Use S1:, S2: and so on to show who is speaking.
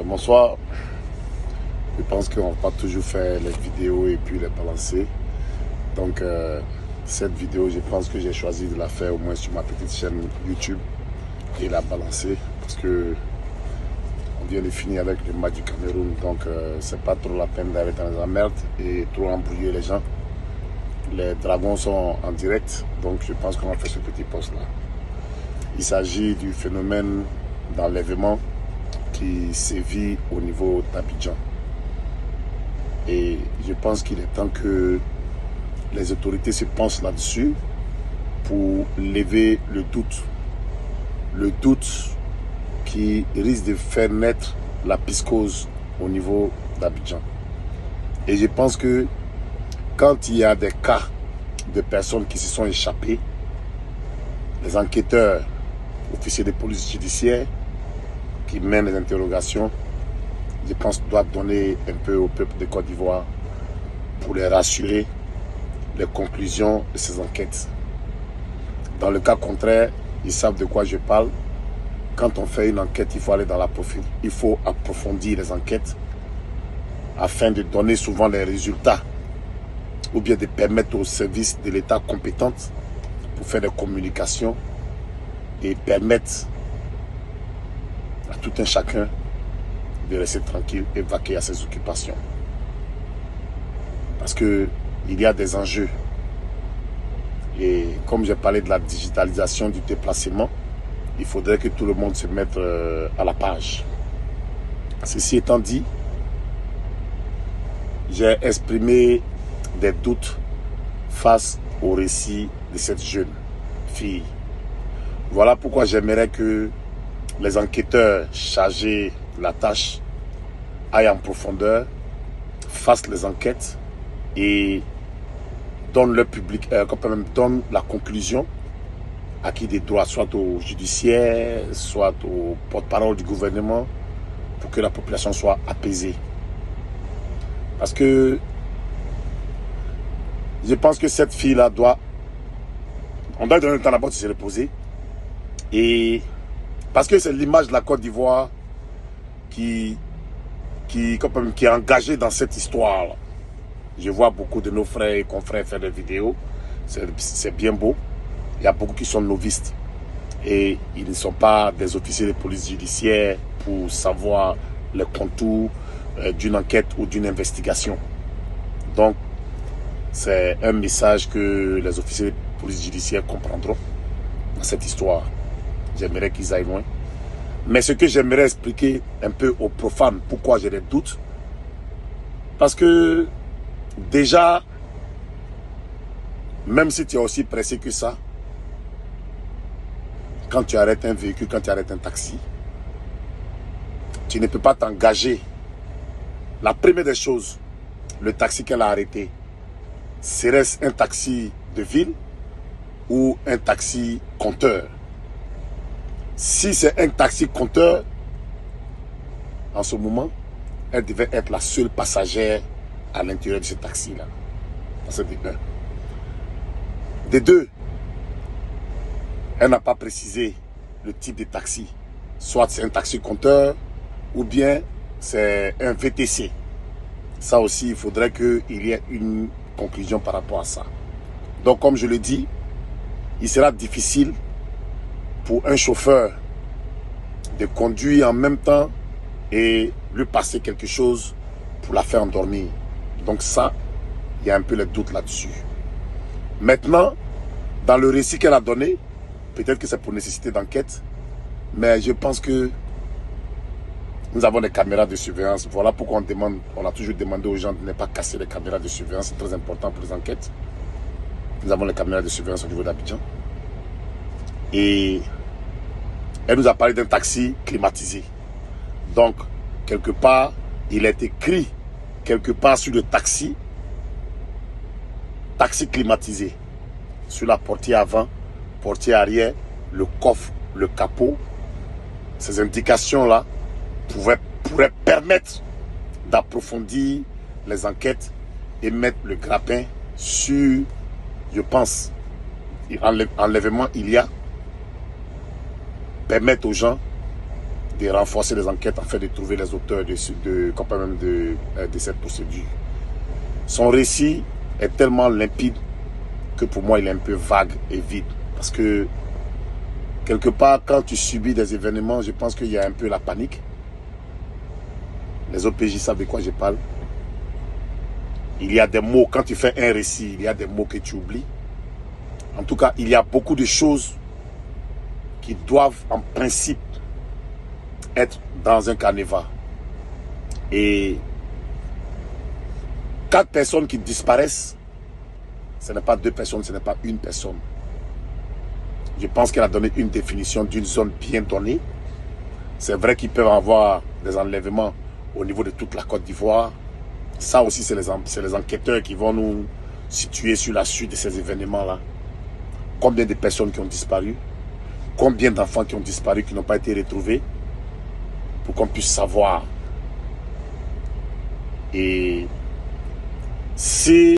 S1: Bonsoir. Je pense qu'on va pas toujours faire les vidéos et puis les balancer. Donc, cette vidéo, je pense que j'ai choisi de la faire au moins sur ma petite chaîne YouTube et la balancer parce que on vient de finir avec le match du Cameroun. Donc, c'est pas trop la peine d'aller dans la merde et trop embrouiller les gens. Les dragons sont en direct, donc je pense qu'on va faire ce petit post-là. Il s'agit du phénomène d'enlèvement qui sévit au niveau d'Abidjan. Et je pense qu'il est temps que les autorités se penchent là-dessus pour lever le doute. Le doute qui risque de faire naître la psychose au niveau d'Abidjan. Et je pense que quand il y a des cas de personnes qui se sont échappées, les enquêteurs, officiers de police judiciaire, qui mènent les interrogations, je pense doivent donner un peu au peuple de Côte d'Ivoire pour les rassurer les conclusions de ces enquêtes. Dans le cas contraire, ils savent de quoi je parle. Quand on fait une enquête, il faut aller dans la profondeur. Il faut approfondir les enquêtes afin de donner souvent les résultats ou bien de permettre aux services de l'État compétents pour faire des communications et permettre à tout un chacun de rester tranquille et vaquer à ses occupations. Parce qu'il y a des enjeux. Et comme j'ai parlé de la digitalisation du déplacement, il faudrait que tout le monde se mette à la page. Ceci étant dit, j'ai exprimé des doutes face au récit de cette jeune fille. Voilà pourquoi j'aimerais que les enquêteurs chargés de la tâche aillent en profondeur, fassent les enquêtes et donnent le public, donnent la conclusion à qui des droits, soit au judiciaire, soit au porte-parole du gouvernement, pour que la population soit apaisée. Parce que je pense que cette fille-là on doit donner le temps d'abord de se reposer. Et parce que c'est l'image de la Côte d'Ivoire qui est engagée dans cette histoire. Je vois beaucoup de nos frères et confrères faire des vidéos. C'est bien beau. Il y a beaucoup qui sont novices. Et ils ne sont pas des officiers de police judiciaire pour savoir les contours d'une enquête ou d'une investigation. Donc, c'est un message que les officiers de police judiciaire comprendront dans cette histoire. J'aimerais qu'ils aillent loin. Mais ce que j'aimerais expliquer un peu aux profanes, pourquoi j'ai des doutes, parce que déjà, même si tu es aussi pressé que ça, quand tu arrêtes un véhicule, quand tu arrêtes un taxi, tu ne peux pas t'engager. La première des choses, le taxi qu'elle a arrêté, serait-ce un taxi de ville ou un taxi compteur? Si c'est un taxi compteur, en ce moment, elle devait être la seule passagère à l'intérieur de ce taxi-là. C'est de un. De deux, elle n'a pas précisé le type de taxi. Soit c'est un taxi compteur ou bien c'est un VTC. Ça aussi, il faudrait qu'il y ait une conclusion par rapport à ça. Donc, comme je le dis, il sera difficile pour un chauffeur de conduire en même temps et lui passer quelque chose pour la faire endormir. Donc ça, il y a un peu le doute là-dessus. Maintenant, dans le récit qu'elle a donné, peut-être que c'est pour nécessité d'enquête, mais je pense que nous avons des caméras de surveillance. Voilà pourquoi on a toujours demandé aux gens de ne pas casser les caméras de surveillance. C'est très important pour les enquêtes. Nous avons les caméras de surveillance au niveau d'Abidjan. Et elle nous a parlé d'un taxi climatisé. Donc, quelque part, il est écrit quelque part sur le taxi climatisé. Sur la portière avant, portière arrière, le coffre, le capot. Ces indications-là pourraient permettre d'approfondir les enquêtes et mettre le grappin sur, je pense, enlèvement il y a, permettre aux gens de renforcer les enquêtes afin de trouver les auteurs de cette procédure. Son récit est tellement limpide que pour moi il est un peu vague et vide. Parce que quelque part, quand tu subis des événements, je pense qu'il y a un peu la panique. Les OPJ savent de quoi je parle. Il y a des mots, quand tu fais un récit, il y a des mots que tu oublies. En tout cas, il y a beaucoup de choses qui doivent en principe être dans un carnaval. Et 4 personnes qui disparaissent, ce n'est pas 2 personnes, ce n'est pas une personne. Je pense qu'elle a donné une définition d'une zone bien donnée. C'est vrai qu'ils peuvent avoir des enlèvements au niveau de toute la Côte d'Ivoire. Ça aussi, c'est les enquêteurs qui vont nous situer sur la suite de ces événements-là. Combien de personnes qui ont disparu? Combien d'enfants qui ont disparu, qui n'ont pas été retrouvés? Pour qu'on puisse savoir. Et si